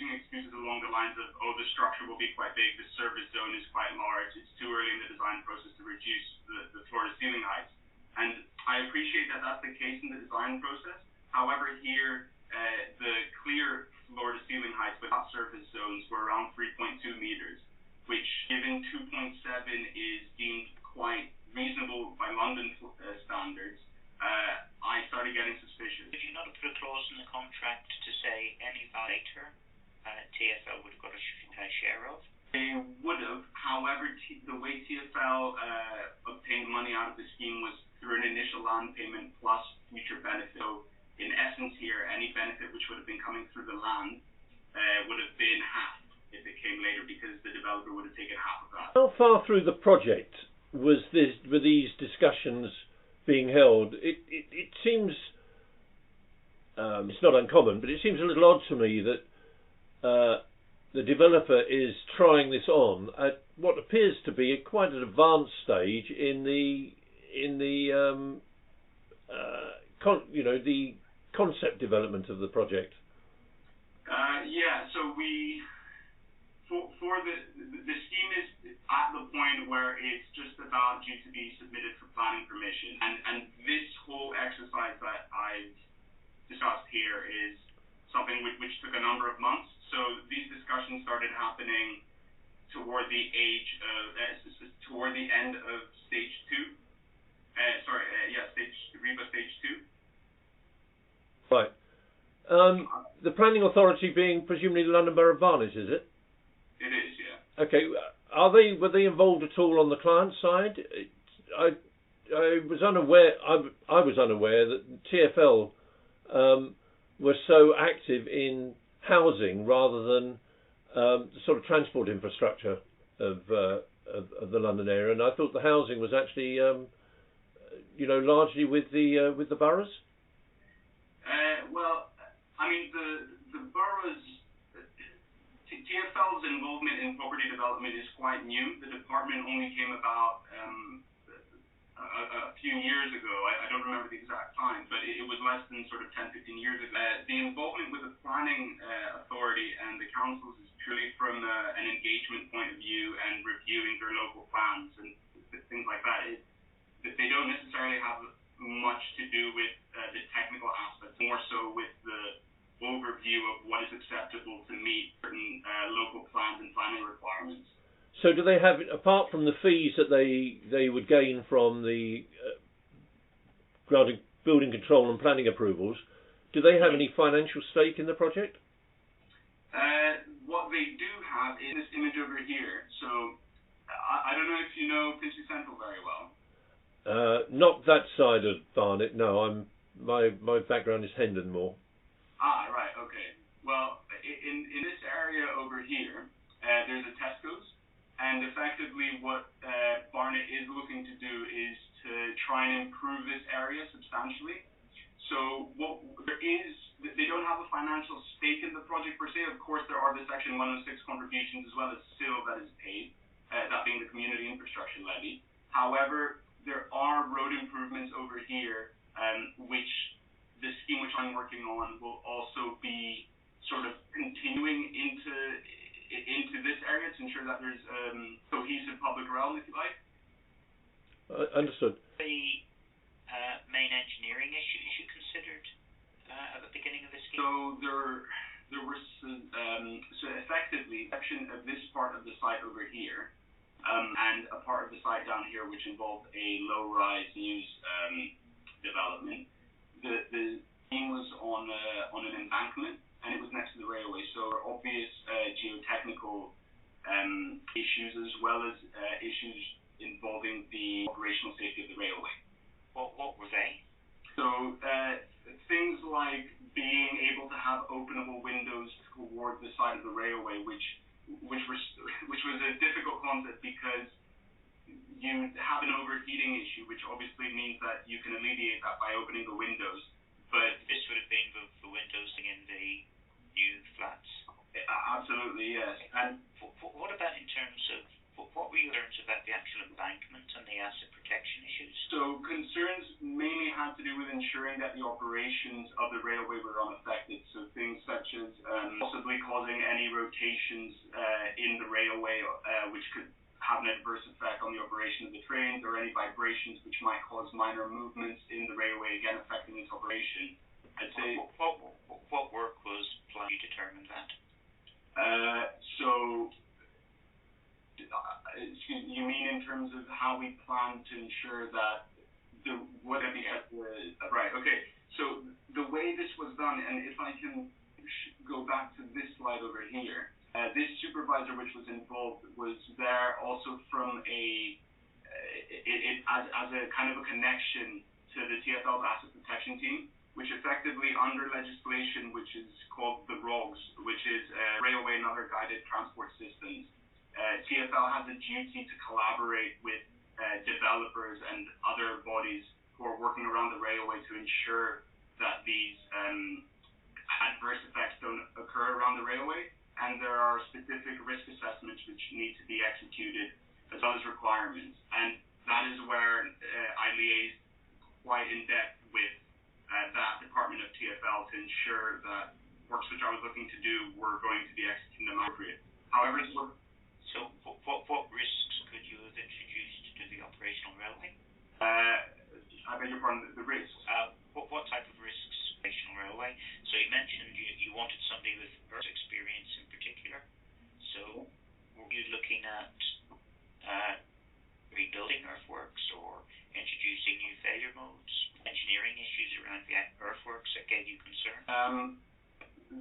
using excuses along the lines of, oh, the structure will be quite big, the service zone is quite large, it's too early in the design process to reduce the floor-to-ceiling heights. And I appreciate that that's the case in the design process. However, here, the clear floor-to-ceiling heights without surface zones were around 3.2 meters, which, given 2.7, is deemed quite reasonable by London standards. I started getting suspicious. Would you not have put a clause in the contract to say any violator TfL would have got a share of? They would have. However, the way TfL obtained money out of the scheme was through an initial land payment plus future benefit. So, in essence here, any benefit which would have been coming through the land would have been half if it came later, because the developer would have taken half of that. How far through the project were these discussions being held? It seems, it's not uncommon, but it seems a little odd to me that the developer is trying this on at what appears to be quite an advanced stage in the concept development of the project. Yeah, so for the scheme is at the point where it's just about due to be submitted for planning permission, and this whole exercise that I've discussed here is something which took a number of months. So these discussions started happening toward the end of stage 2. REBA stage 2. Right. The planning authority being presumably the London Borough of Barnet, is it? It is, yeah. Okay. Were they involved at all on the client side? I was unaware. I was unaware that TfL were so active in housing rather than the sort of transport infrastructure of the London area, and I thought the housing was actually, largely with the boroughs. Well, I mean, the boroughs. TfL's involvement in property development is quite new. The department only came about a few years ago. I don't remember the exact time, but it was less than sort of 10, 15 years ago. The involvement with the planning authority and the councils is purely from an engagement point of view and reviewing their local plans and things like that. They don't necessarily have much to do with the technical aspects, more so with the overview of what is acceptable to meet certain local plans and planning requirements. So do they have, apart from the fees that they would gain from the granting building control and planning approvals, do they have any financial stake in the project? What they do have is this image over here. So I don't know if you know Finchley Central very well. Not that side of Barnet, no. My background is Hendon more. Ah, right, okay. Well, in this area over here, there's a Tesco's, and effectively what Barnet is looking to do is to try and improve this area substantially. So they don't have a financial stake in the project per se. Of course, there are the Section 106 contributions as well as CIL that is paid, that being the Community Infrastructure Levy. However, there are road improvements over here, which the scheme which I'm working on will also be sort of continuing into this area to ensure that there's cohesive public realm, if you like. Understood. The main engineering issues you considered at the beginning of the scheme? So there were so effectively section of this part of the site over here, and a part of the site down here which involved a low-rise news development. The scheme was on an embankment, and it was next to the railway, so there were obvious geotechnical issues as well as issues involving the operational safety of the railway. What were they? So things like being able to have openable windows toward the side of the railway, which was a difficult concept because you have an overheating issue, which obviously means that you can alleviate that by opening the windows. But this would have been the windows in the new flats? Absolutely, yes. And what about in terms of, what were your concerns about the actual embankment and the asset protection issues? So concerns mainly had to do with ensuring that the operations of the railway were unaffected. So things such such as possibly causing any rotations in the railway, which could have an adverse effect on the operation of the trains, or any vibrations which might cause minor movements in the railway, again affecting its operation. I'd say. What work was planned to determine that? Excuse me, you mean in terms of how we plan to ensure that right? Okay. So the way this was done, and if I can go back to this slide over here. This supervisor which was involved was there also from as a kind of a connection to the TfL's asset protection team, which effectively under legislation which is called the ROGS, which is Railway and Other Guided Transport Systems, TfL has a duty to collaborate with developers and other bodies who are working around the railway to ensure that these adverse effects don't occur around the railway. And there are specific risk assessments which need to be executed, as well as requirements. And that is where I liaised quite in depth with that department of TfL to ensure that works which I was looking to do were going to be executed in the appropriate. However, so what risks could you have introduced to the operational railway? I beg your pardon, the risks. What type of risks operational railway? So you mentioned you wanted somebody with earth experience in particular. So were you looking at rebuilding earthworks or introducing new failure modes, engineering issues around the earthworks that gave you concern?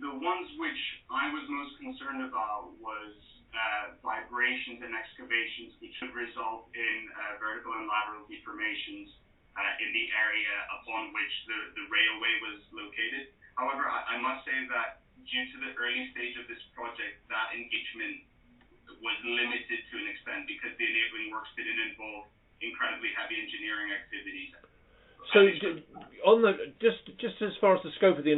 The ones which I was most concerned about was vibrations and excavations which would result in vertical and lateral deformations in the area upon which the railway was located. However, I must say that due to the early stage of this project, that engagement was limited to an extent because the enabling works didn't involve incredibly heavy engineering activities. So, on the just as far as the scope of the